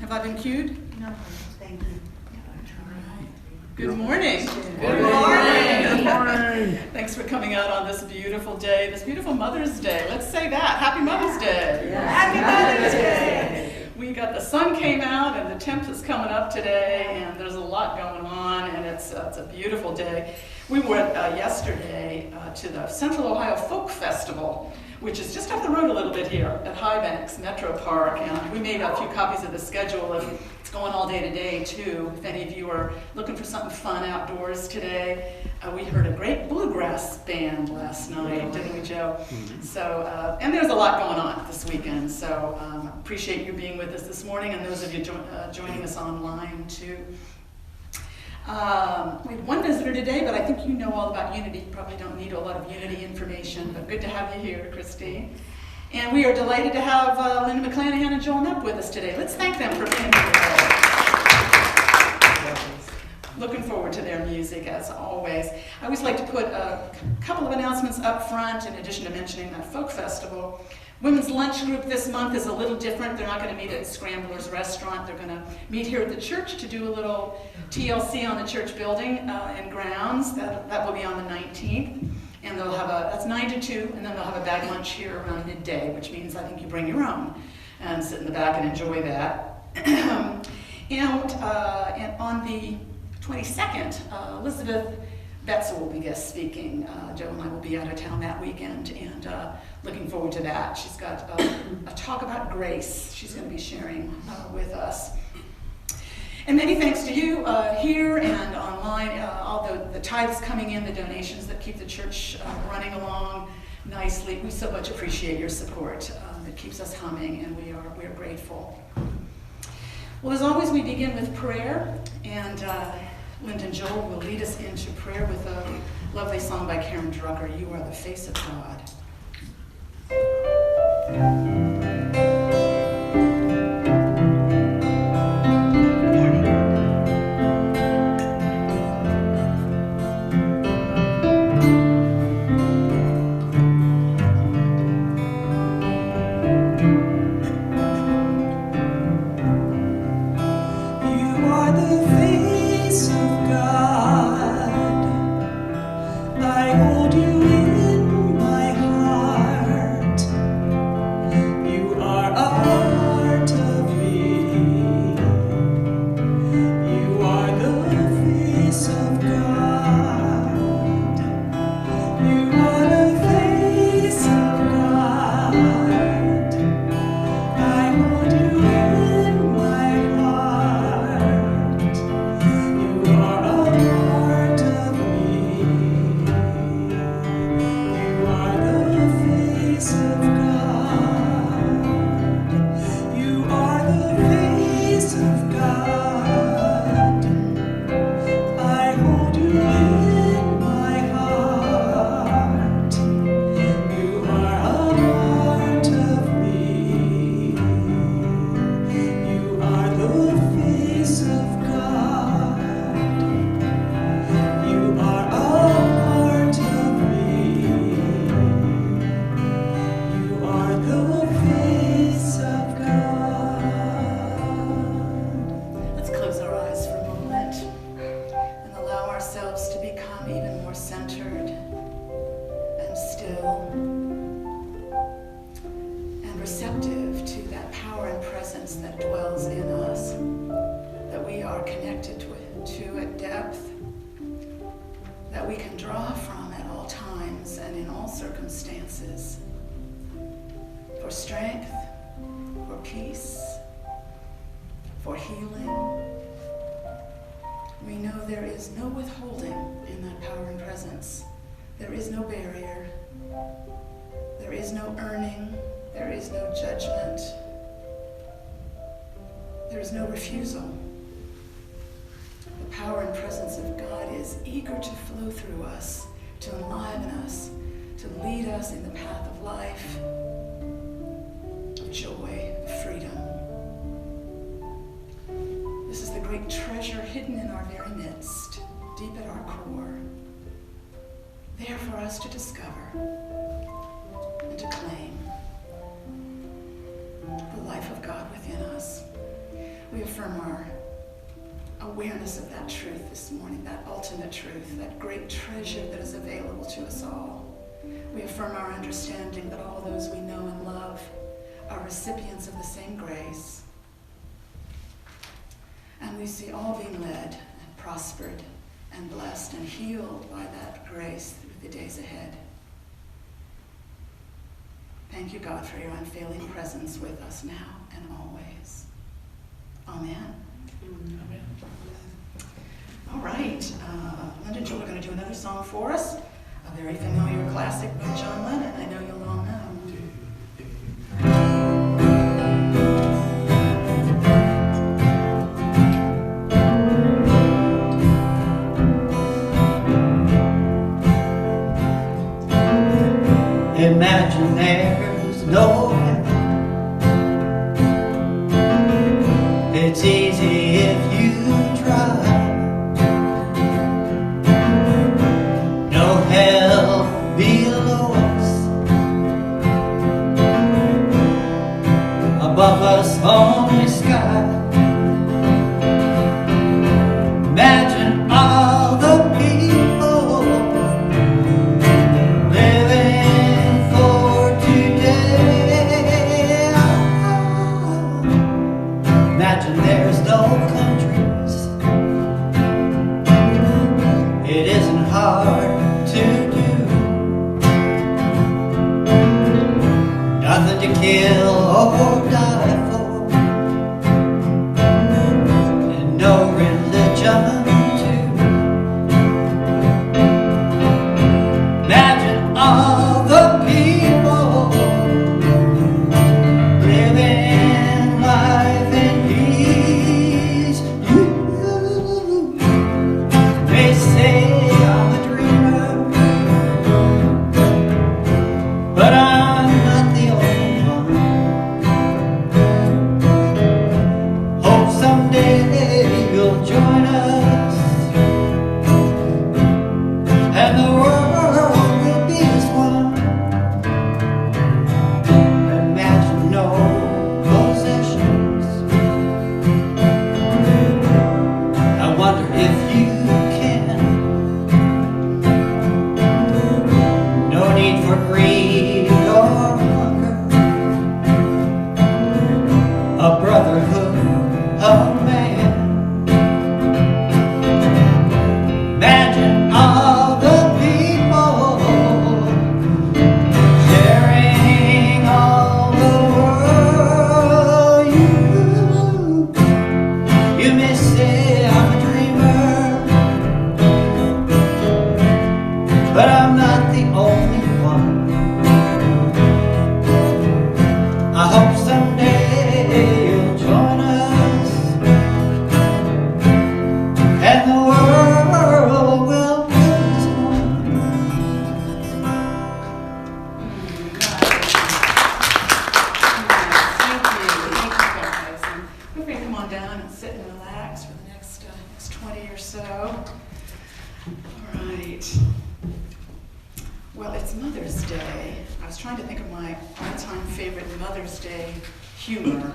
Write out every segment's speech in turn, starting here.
Have I been cued? No, thank you. Good morning. Good morning. Good morning. Thanks for coming out on this beautiful day, this beautiful Mother's Day. Let's say that. Happy Mother's Day. Yeah. Happy Mother's Day. We got the sun came out and the temp is coming up today, and there's a lot going on, and it's a beautiful day. We went yesterday to the Central Ohio Folk Festival, which is just up the road a little bit here at High Banks Metro Park, and we made a few copies of the schedule, and it's going all day today too. If any of you are looking for something fun outdoors today, we heard a great bluegrass band last night, didn't we, Joe? So, and there's a lot going on this weekend, so appreciate you being with us this morning, and those of you joining us online too. We have one visitor today, but I think you know all about Unity. You probably don't need a lot of Unity information, but good to have you here, Christine. And we are delighted to have Linda McClanahan and Joel Knupp with us today. Let's thank them for being here today. Looking forward to their music, as always. I always like to put a couple of announcements up front, in addition to mentioning that folk festival. Women's lunch group this month is a little different. They're not going to meet at Scrambler's Restaurant. They're going to meet here at the church to do a little TLC on the church building and grounds. That will be on the 19th. And they'll have that's 9 to 2, and then they'll have a bag lunch here around midday, which means I think you bring your own and sit in the back and enjoy that. and on the 22nd, Elizabeth Betzel will be guest speaking. Joe and I will be out of town that weekend, and looking forward to that. She's got a talk about grace she's going to be sharing with us. And many thanks to you here and online, all the tithes coming in, the donations that keep the church running along nicely. We so much appreciate your support. It keeps us humming, and we are grateful. Well, as always, we begin with prayer, and Lyndon Joel will lead us into prayer with a lovely song by Karen Drucker, You Are the Face of God. For strength, for peace, for healing. We know there is no withholding in that power and presence. There is no barrier. There is no earning. There is no judgment. There is no refusal. The power and presence of God is eager to flow through us, to enliven us, to lead us in the path of life, of joy, of freedom. This is the great treasure hidden in our very midst, deep at our core, there for us to discover and to claim the life of God within us. We affirm our awareness of that truth this morning, that ultimate truth, that great treasure that is available to us all. We affirm our understanding that all those we know and love are recipients of the same grace. And we see all being led and prospered and blessed and healed by that grace through the days ahead. Thank you, God, for your unfailing presence with us now and always. Amen. Amen. All right, Linda and Joel are going to do another song for us, a very familiar classic by John Lennon. I know you'll all know. Imagine there's no heaven. It's easy if you try. No hell below us, above us only sky. Imagine all the people living for today. Imagine there's no countries. It isn't hard to do. Nothing to kill or die for, and no religion too. Imagine all the people living life in peace. You may say I'm a dreamer, but I'm not the only one. Hope someday you'll join us, and the world will be as one. Imagine no possessions. I wonder if you can. No need for greed or hunger. A brotherhood of man. Imagine all the people sharing all the world. You may say I'm a dreamer, but I'm not the only one. I hope someday you'll join us, and the world will be as one. Thank you guys. And feel free to come on down and sit and relax for the next 20 or so. All right. Well, it's Mother's Day. I was trying to think of my all-time favorite Mother's Day humor.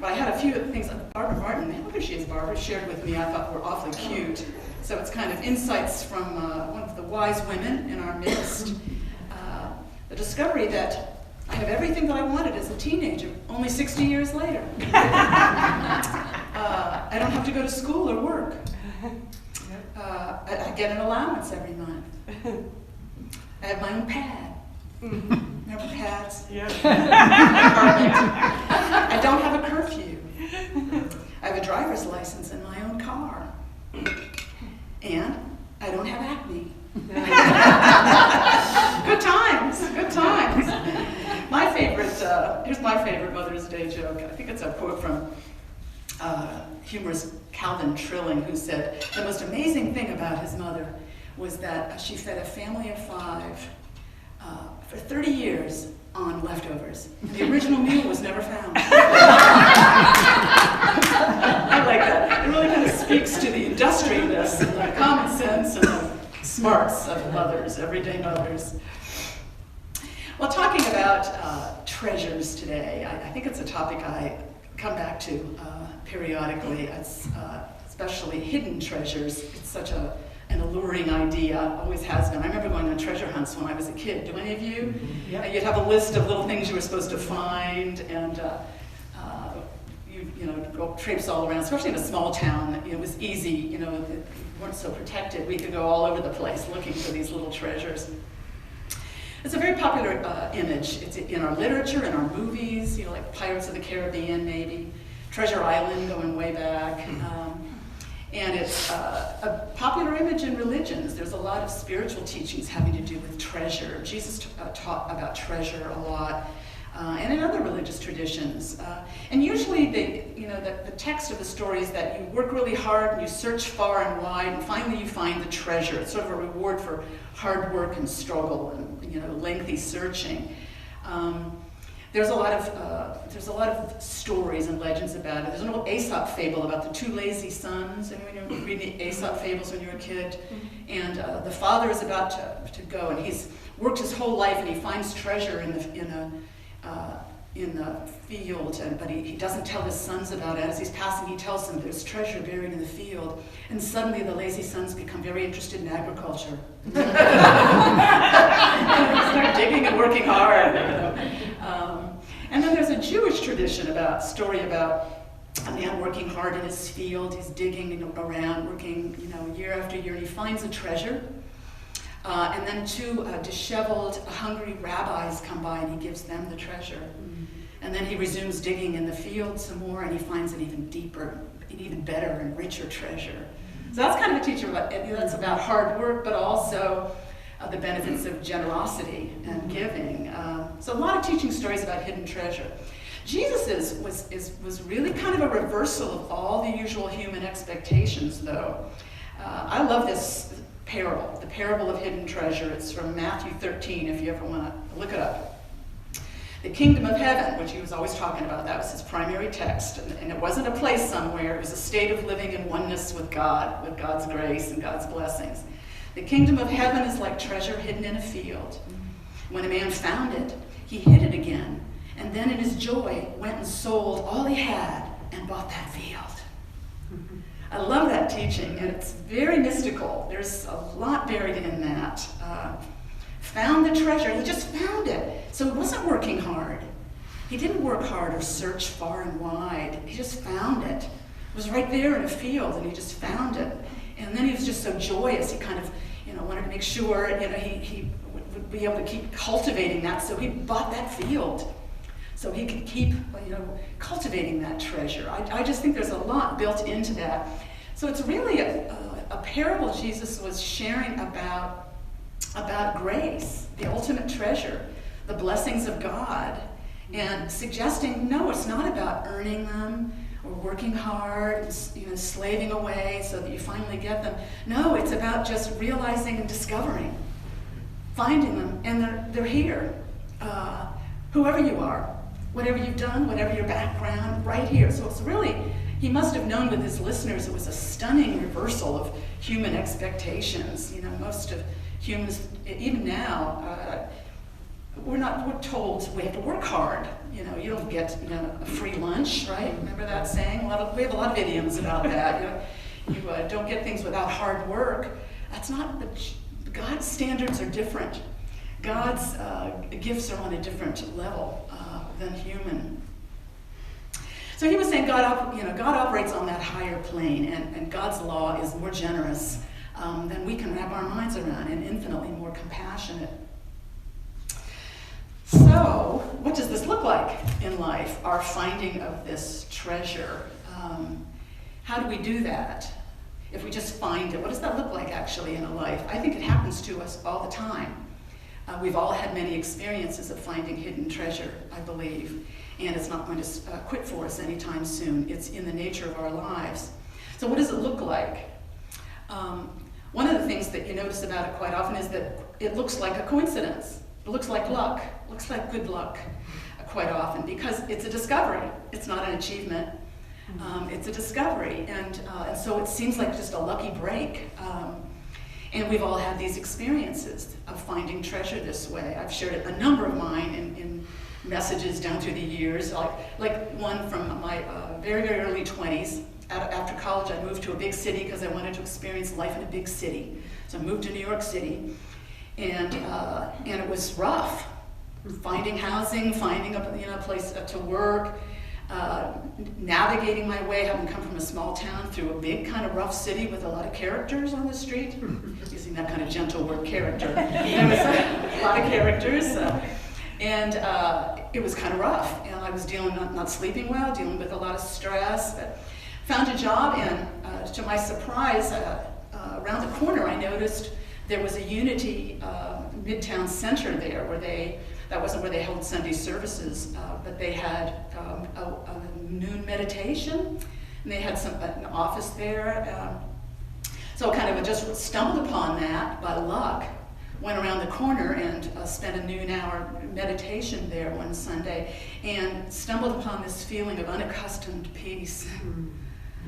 Well, I had a few things. Barbara Martin, who she is, Barbara, shared with me I thought were awfully cute. So it's kind of insights from one of the wise women in our midst. The discovery that I have everything that I wanted as a teenager, only 60 years later. I don't have to go to school or work. I get an allowance every month. I have my own pad. Remember pads? Yeah. I don't have a curfew. I have a driver's license in my own car. And I don't have acne. Good times, good times. My favorite, here's my favorite Mother's Day joke. I think it's a quote from humorist Calvin Trilling, who said, the most amazing thing about his mother was that she fed a family of 5 for 30 years on leftovers. The original meal was never found. I like that. It really kind of speaks to the industriousness and the common sense and the smarts of mothers, everyday mothers. Well, talking about treasures today. I think it's a topic I come back to periodically, especially hidden treasures. It's such an alluring idea, always has been. I remember going on treasure hunts when I was a kid. Do any of you? Yeah. You'd have a list of little things you were supposed to find, and you know, go traipse all around, especially in a small town. It was easy, you know, we weren't so protected. We could go all over the place looking for these little treasures. It's a very popular image. It's in our literature, in our movies, you know, like Pirates of the Caribbean, maybe. Treasure Island, going way back. And it's a popular image in religions. There's a lot of spiritual teachings having to do with treasure. Jesus taught about treasure a lot, and in other religious traditions. And usually the text of the story is that you work really hard and you search far and wide, and finally you find the treasure. It's sort of a reward for hard work and struggle and, you know, lengthy searching. There's a lot of stories and legends about it. There's an old Aesop fable about the two lazy sons. And when you read the Aesop fables when you're a kid, and the father is about to go, and he's worked his whole life, and he finds treasure in the field, but he doesn't tell his sons about it. As he's passing, he tells them there's treasure buried in the field, and suddenly the lazy sons become very interested in agriculture. They start digging and working hard. You know. And then there's a Jewish tradition story about a man working hard in his field. He's digging around, working, you know, year after year, and he finds a treasure. And then two disheveled, hungry rabbis come by, and he gives them the treasure. And then he resumes digging in the field some more, and he finds an even deeper, an even better and richer treasure. So that's kind of a teacher that's about hard work, but also the benefits of generosity and giving. So a lot of teaching stories about hidden treasure. Jesus was really kind of a reversal of all the usual human expectations, though. I love this parable, the parable of hidden treasure. It's from Matthew 13, if you ever want to look it up. The kingdom of heaven, which he was always talking about, that was his primary text. And it wasn't a place somewhere, it was a state of living in oneness with God, with God's grace and God's blessings. The kingdom of heaven is like treasure hidden in a field. When a man found it, he hid it again, and then in his joy went and sold all he had and bought that field. I love that teaching, and it's very mystical. There's a lot buried in that. Found the treasure, he just found it. So he wasn't working hard. He didn't work hard or search far and wide. He just found it. It was right there in a field, and he just found it. And then he was just so joyous. He kind of, you know, wanted to make sure, you know, he would be able to keep cultivating that. So he bought that field, so he could keep, you know, cultivating that treasure. I just think there's a lot built into that. So it's really a parable Jesus was sharing about grace, the ultimate treasure, the blessings of God, and suggesting, no, it's not about earning them or working hard, you know, slaving away so that you finally get them. No, it's about just realizing and discovering, finding them, and they're here. Whoever you are, whatever you've done, whatever your background, right here. So it's really, he must have known with his listeners, it was a stunning reversal of human expectations. You know, most of humans, even now, we're told we have to work hard. You know, you don't get, you know, a free lunch, right? Remember that saying? We have a lot of idioms about that. You don't get things without hard work. That's not, God's standards are different. God's gifts are on a different level than human. So he was saying God operates on that higher plane, and God's law is more generous than we can wrap our minds around, and infinitely more compassionate. So, what does this look like in life, our finding of this treasure? How do we do that? If we just find it, what does that look like actually in a life? I think it happens to us all the time. We've all had many experiences of finding hidden treasure, I believe, and it's not going to quit for us anytime soon. It's in the nature of our lives. So what does it look like? One of the things that you notice about it quite often is that it looks like a coincidence. It looks like luck. It looks like good luck quite often, because it's a discovery. It's not an achievement. It's a discovery, and so it seems like just a lucky break. And we've all had these experiences of finding treasure this way. I've shared a number of mine in messages down through the years, like one from my very, very early 20s. After college, I moved to a big city because I wanted to experience life in a big city. So I moved to New York City, and it was rough. Finding housing, finding a place to work, navigating my way, having come from a small town through a big kind of rough city with a lot of characters on the street. Using that kind of gentle word, character. There was a lot of characters, and it was kind of rough. And I was not sleeping well, dealing with a lot of stress. But found a job, and to my surprise, around the corner, I noticed there was a Unity Midtown Center there that wasn't where they held Sunday services, but they had a noon meditation, and they had an office there. So I kind of just stumbled upon that by luck, went around the corner and spent a noon-hour meditation there one Sunday, and stumbled upon this feeling of unaccustomed peace.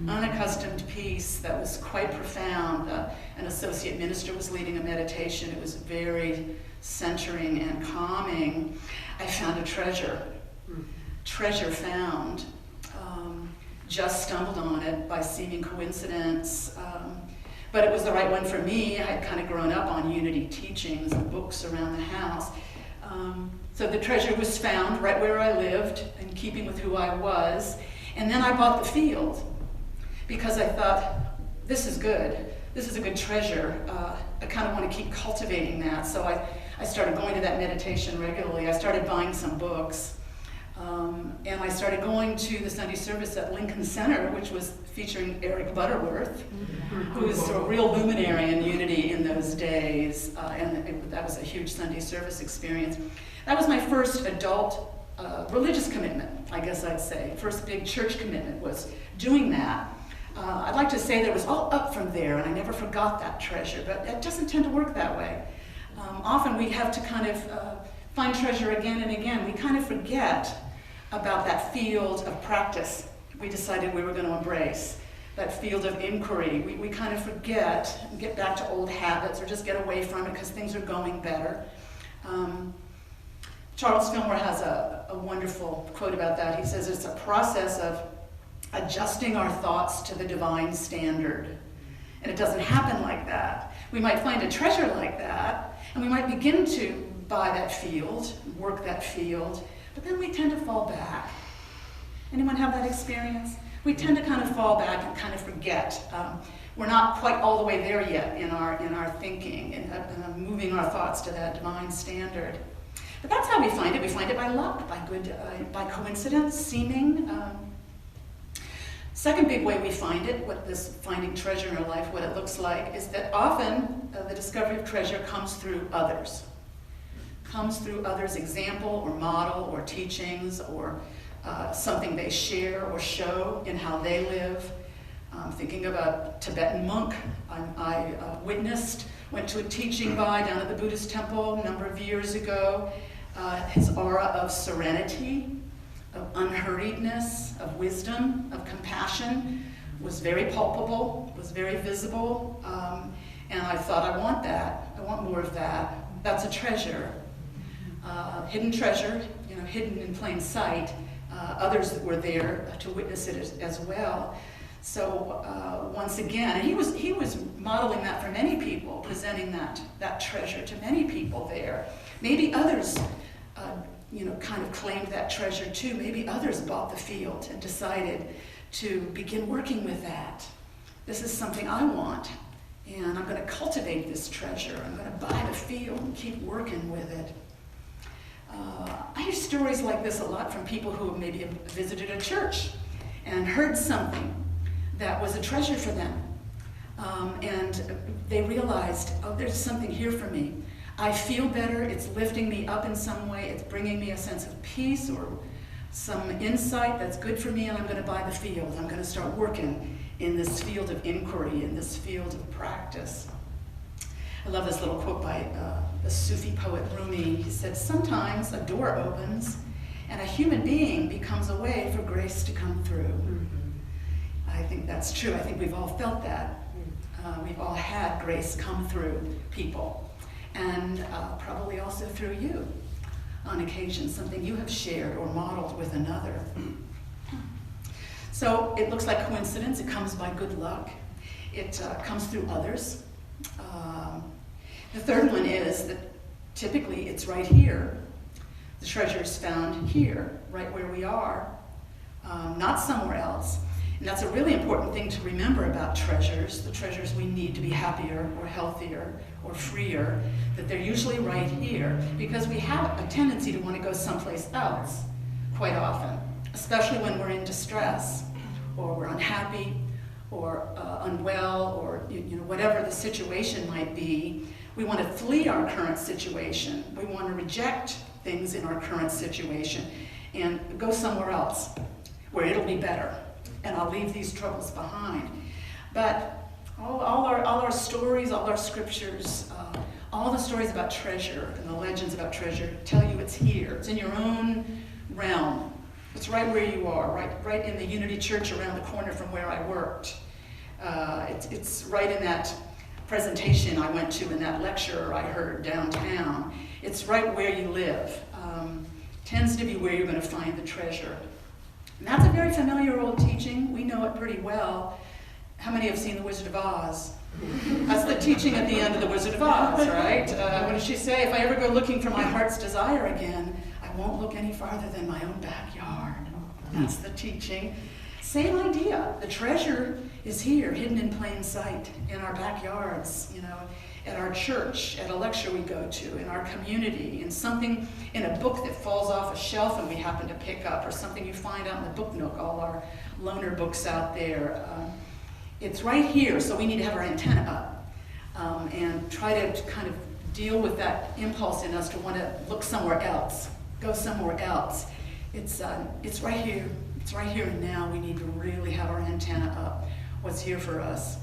Unaccustomed peace that was quite profound. An associate minister was leading a meditation. It was very centering and calming. I found a treasure. Treasure found. Just stumbled on it by seeming coincidence. But it was the right one for me. I had kind of grown up on Unity teachings and books around the house. So the treasure was found right where I lived, in keeping with who I was. And then I bought the field, because I thought, this is good. This is a good treasure. I kind of want to keep cultivating that. So I started going to that meditation regularly. I started buying some books. And I started going to the Sunday service at Lincoln Center, which was featuring Eric Butterworth, who was a real luminary in Unity in those days. And that was a huge Sunday service experience. That was my first adult religious commitment, I guess I'd say. First big church commitment was doing that. I'd like to say that it was all up from there, and I never forgot that treasure, but it doesn't tend to work that way. Often we have to kind of find treasure again and again. We kind of forget about that field of practice we decided we were going to embrace, that field of inquiry. We kind of forget, get back to old habits, or just get away from it because things are going better. Charles Fillmore has a wonderful quote about that. He says it's a process of adjusting our thoughts to the divine standard. And it doesn't happen like that. We might find a treasure like that, and we might begin to buy that field, work that field, but then we tend to fall back. Anyone have that experience? We tend to kind of fall back and kind of forget. We're not quite all the way there yet in our thinking and moving our thoughts to that divine standard. But that's how we find it. We find it by luck, by coincidence, seeming. Second big way we find it, what this finding treasure in our life, what it looks like, is that often the discovery of treasure comes through others. Comes through others' example or model or teachings or something they share or show in how they live. Thinking of a Tibetan monk I witnessed, went to a teaching by down at the Buddhist temple a number of years ago. His aura of serenity, of unhurriedness, of wisdom, of compassion was very palpable, was very visible, and I thought, I want that. I want more of that. That's a treasure. Hidden treasure, hidden in plain sight. Others that were there to witness it as well. So once again, and he was modeling that for many people, presenting that treasure to many people there. Maybe others kind of claimed that treasure too. Maybe others bought the field and decided to begin working with that. This is something I want, and I'm going to cultivate this treasure. I'm going to buy the field and keep working with it. I hear stories like this a lot from people who maybe have visited a church and heard something that was a treasure for them. And they realized, there's something here for me. I feel better, it's lifting me up in some way, it's bringing me a sense of peace or some insight that's good for me, and I'm going to buy the field. I'm going to start working in this field of inquiry, in this field of practice. I love this little quote by the Sufi poet Rumi. He said, sometimes a door opens and a human being becomes a way for grace to come through. Mm-hmm. I think that's true. I think we've all felt that. We've all had grace come through people, and probably also through you. on occasion, something you have shared or modeled with another. So it looks like coincidence. It comes by good luck. It comes through others. The third one is that typically it's right here. The treasure is found here, right where we are, not somewhere else. And that's a really important thing to remember about treasures, the treasures we need to be happier or healthier or freer, that they're usually right here, because we have a tendency to want to go someplace else quite often, especially when we're in distress or we're unhappy or unwell, or whatever the situation might be. We want to flee our current situation. We want to reject things in our current situation and go somewhere else where it'll be better, and I'll leave these troubles behind. But all our stories, all our scriptures, all the stories about treasure and the legends about treasure tell you it's here. It's in your own realm. It's right where you are, right in the Unity Church around the corner from where I worked. It's right in that presentation I went to, in that lecture I heard downtown. It's right where you live. Tends to be where you're going to find the treasure. And that's a very familiar old teaching. We know it pretty well. How many have seen The Wizard of Oz? That's the teaching at the end of The Wizard of Oz, right? What does she say? If I ever go looking for my heart's desire again, I won't look any farther than my own backyard. That's the teaching. Same idea. The treasure is here, hidden in plain sight, in our backyards, at our church, at a lecture we go to, in our community, in something, in a book that falls off a shelf and we happen to pick up, or something you find out in the book nook, all our loaner books out there. It's right here, so we need to have our antenna up and try to kind of deal with that impulse in us to want to look somewhere else, go somewhere else. It's right here. It's right here and now. We need to really have our antenna up. What's here for us?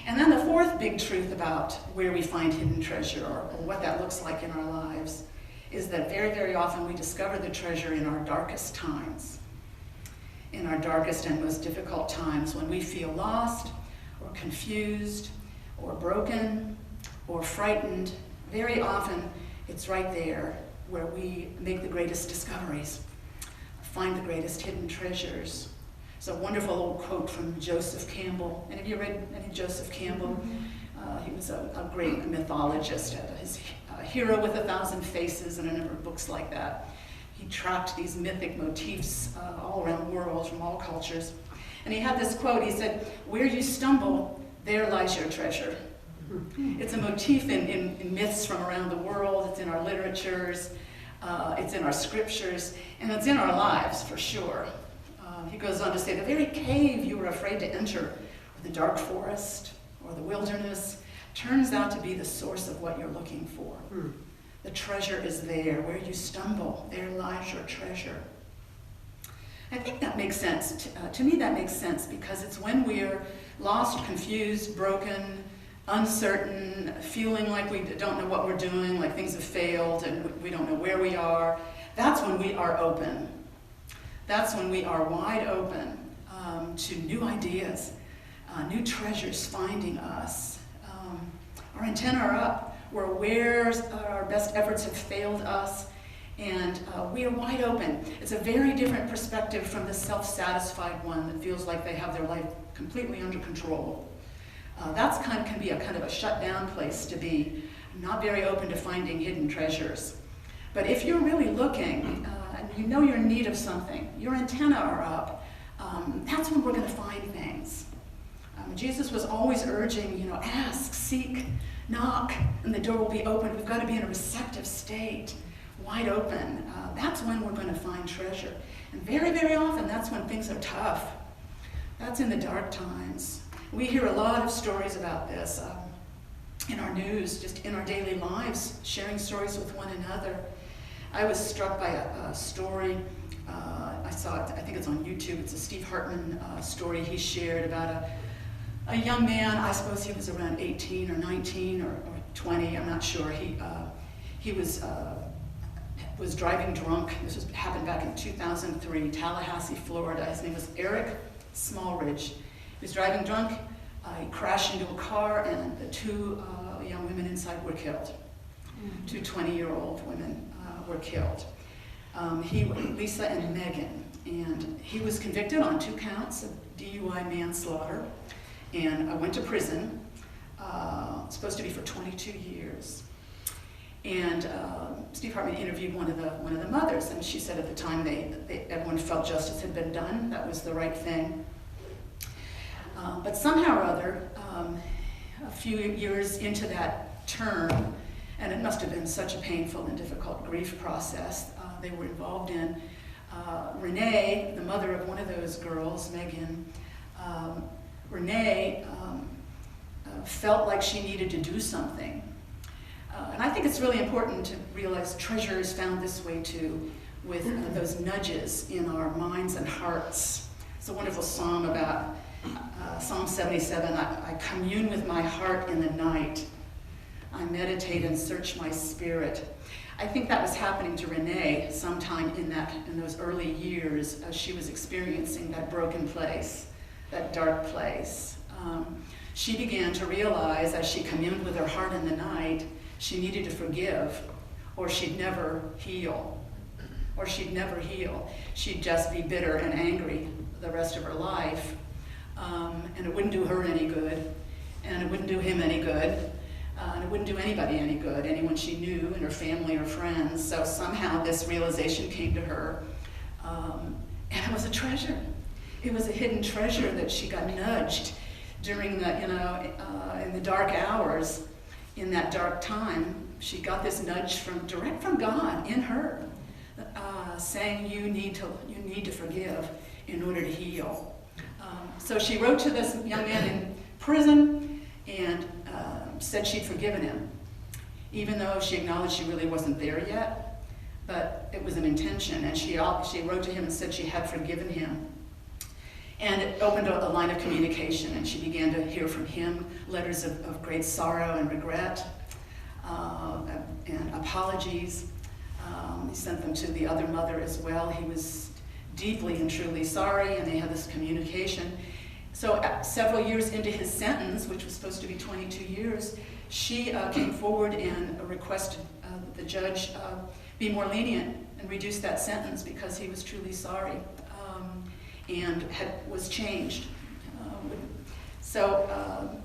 And then the fourth big truth about where we find hidden treasure, or what that looks like in our lives, is that very, very often we discover the treasure in our darkest times. In our darkest and most difficult times, when we feel lost or confused or broken or frightened, very often it's right there where we make the greatest discoveries, find the greatest hidden treasures. It's a wonderful old quote from Joseph Campbell. Any of you read any Joseph Campbell? He was a great mythologist, his Hero with 1,000 Faces, and a number of books like that. He tracked these mythic motifs all around the world from all cultures. And he had this quote. He said, "Where you stumble, there lies your treasure." It's a motif in myths from around the world. It's in our literatures. It's in our scriptures. And it's in our lives, for sure. He goes on to say, the very cave you were afraid to enter, or the dark forest, or the wilderness, turns out to be the source of what you're looking for. The treasure is there. Where you stumble, there lies your treasure. I think that makes sense. To me, that makes sense, because it's when we're lost, confused, broken, uncertain, feeling like we don't know what we're doing, like things have failed and we don't know where we are. That's when we are open. That's when we are wide open to new ideas, new treasures finding us. Our antennae are up. We're aware our best efforts have failed us, and we are wide open. It's a very different perspective from the self-satisfied one that feels like they have their life completely under control. That's can be a kind of a shut-down place to be, not very open to finding hidden treasures. But if you're really looking, and you know you're in need of something, your antennae are up, that's when we're going to find things. Jesus was always urging, ask, seek, knock, and the door will be open. We've got to be in a receptive state, wide open. That's when we're going to find treasure. And very, very often, that's when things are tough. That's in the dark times. We hear a lot of stories about this in our news, just in our daily lives, sharing stories with one another. I was struck by a story. I saw it, I think it's on YouTube. It's a Steve Hartman story he shared about a young man. I suppose he was around 18 or 19 or 20, I'm not sure. He was driving drunk. This happened back in 2003, Tallahassee, Florida. His name was Eric Smallridge. He was driving drunk. He crashed into a car, and the two young women inside were killed. Two 20-year-old women. were killed. Lisa and Megan, and he was convicted on 2 counts of DUI manslaughter, and went to prison, supposed to be for 22 years. And Steve Hartman interviewed one of the mothers, and she said at the time everyone felt justice had been done. That was the right thing. But somehow or other, a few years into that term, and it must have been such a painful and difficult grief process they were involved in, Renee, the mother of one of those girls, Megan, Renee felt like she needed to do something. And I think it's really important to realize treasure is found this way too, with those nudges in our minds and hearts. It's a wonderful psalm about Psalm 77, I commune with my heart in the night. I meditate and search my spirit. I think that was happening to Renee sometime in those early years as she was experiencing that broken place, that dark place. She began to realize as she communed with her heart in the night, she needed to forgive, or she'd never heal. She'd just be bitter and angry the rest of her life. And it wouldn't do her any good, and it wouldn't do him any good, and it wouldn't do anybody any good, anyone she knew in her family or friends. So somehow this realization came to her, and it was a treasure. It was a hidden treasure that she got nudged during in the dark hours, in that dark time. She got this nudge direct from God in her, saying you need to forgive in order to heal. So she wrote to this young man in prison and said she'd forgiven him, even though she acknowledged she really wasn't there yet, but it was an intention. And she wrote to him and said she had forgiven him. And it opened a line of communication, and she began to hear from him letters of great sorrow and regret and apologies. He sent them to the other mother as well. He was deeply and truly sorry, and they had this communication. So several years into his sentence, which was supposed to be 22 years, she came forward and requested that the judge be more lenient and reduce that sentence because he was truly sorry and was changed. So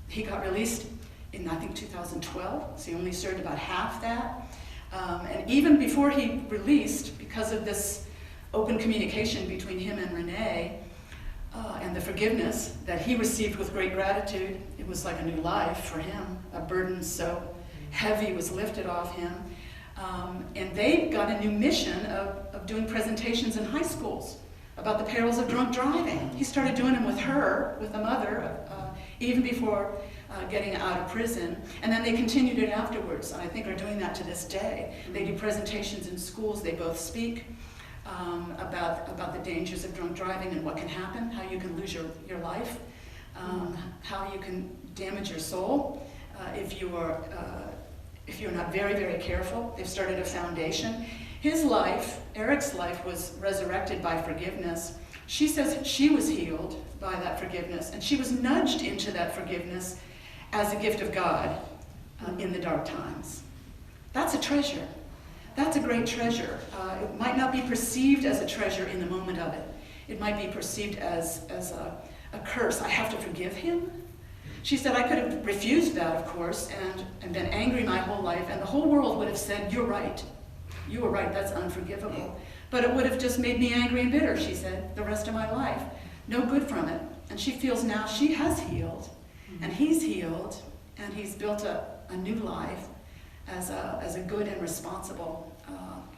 he got released in, I think, 2012, so he only served about half that. And even before he released, because of this open communication between him and Renee, and the forgiveness that he received with great gratitude, it was like a new life for him. A burden so heavy was lifted off him. And they got a new mission of doing presentations in high schools about the perils of drunk driving. He started doing them with her, with the mother, even before getting out of prison. And then they continued it afterwards, and I think are doing that to this day. They do presentations in schools. They both speak about the dangers of drunk driving and what can happen, how you can lose your life, how you can damage your soul if you're not very, very careful. They've started a foundation. His life, Eric's life, was resurrected by forgiveness. She says she was healed by that forgiveness, and she was nudged into that forgiveness as a gift of God in the dark times. That's a treasure. That's a great treasure. It might not be perceived as a treasure in the moment of it. It might be perceived as a curse. I have to forgive him? She said, I could have refused that, of course, and been angry my whole life, and the whole world would have said, you're right. You were right, that's unforgivable. But it would have just made me angry and bitter, she said, the rest of my life. No good from it. And she feels now she has healed, and he's healed, and he's built a new life as a good and responsible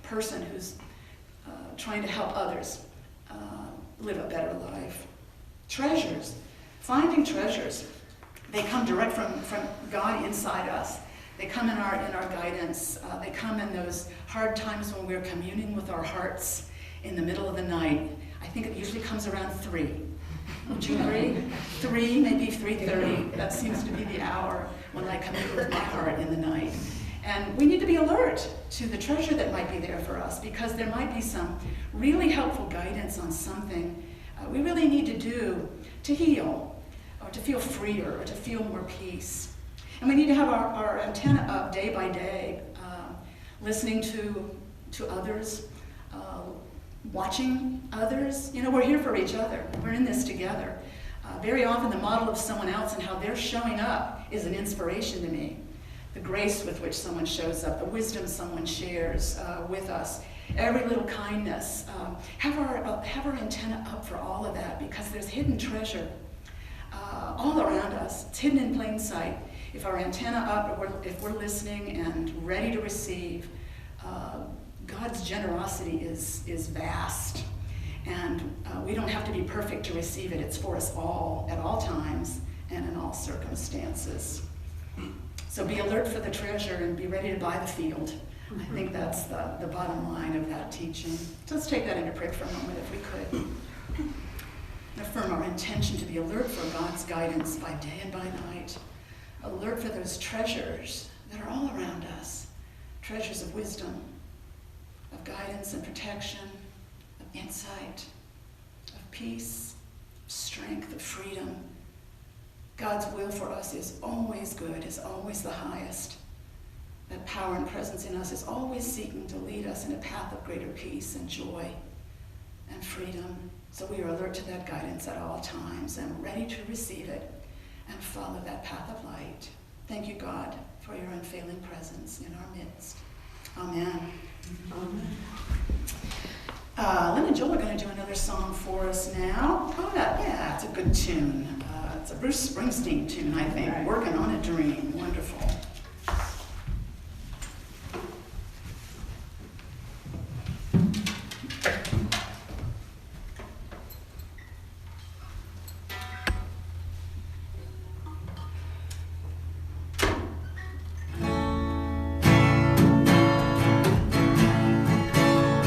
person who's trying to help others live a better life. Treasures, finding treasures, they come direct from God inside us. They come in our guidance. They come in those hard times when we're communing with our hearts in the middle of the night. I think it usually comes around 3. Would you agree? 3, maybe 3:30. That seems to be the hour when I commune with my heart in the night. And we need to be alert to the treasure that might be there for us, because there might be some really helpful guidance on something we really need to do to heal, or to feel freer, or to feel more peace. And we need to have our antenna up day by day, listening to others, watching others. You know, we're here for each other. We're in this together. Very often the model of someone else and how they're showing up is an inspiration to me. The grace with which someone shows up, the wisdom someone shares with us, every little kindness. Have our antenna up for all of that, because there's hidden treasure all around us. It's hidden in plain sight. If our antenna up, if we're listening and ready to receive, God's generosity is vast. And we don't have to be perfect to receive it. It's for us all, at all times, and in all circumstances. So be alert for the treasure and be ready to buy the field. I think that's the bottom line of that teaching. So let's take that into prayer for a moment, if we could. Affirm our intention to be alert for God's guidance by day and by night. Alert for those treasures that are all around us. Treasures of wisdom, of guidance and protection, of insight, of peace, of strength, of freedom. God's will for us is always good, is always the highest. That power and presence in us is always seeking to lead us in a path of greater peace and joy and freedom. So we are alert to that guidance at all times and ready to receive it and follow that path of light. Thank you, God, for your unfailing presence in our midst. Amen. Amen. Lynn and Joel are going to do another song for us now. Oh, yeah, it's a good tune. It's a Bruce Springsteen tune, I think. Right. Working on a Dream. Wonderful.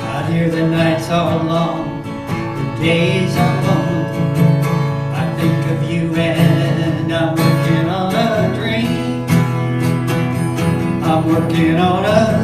Out here the nights all long, the days are long. I think of you and I'm working on a dream. I'm working on a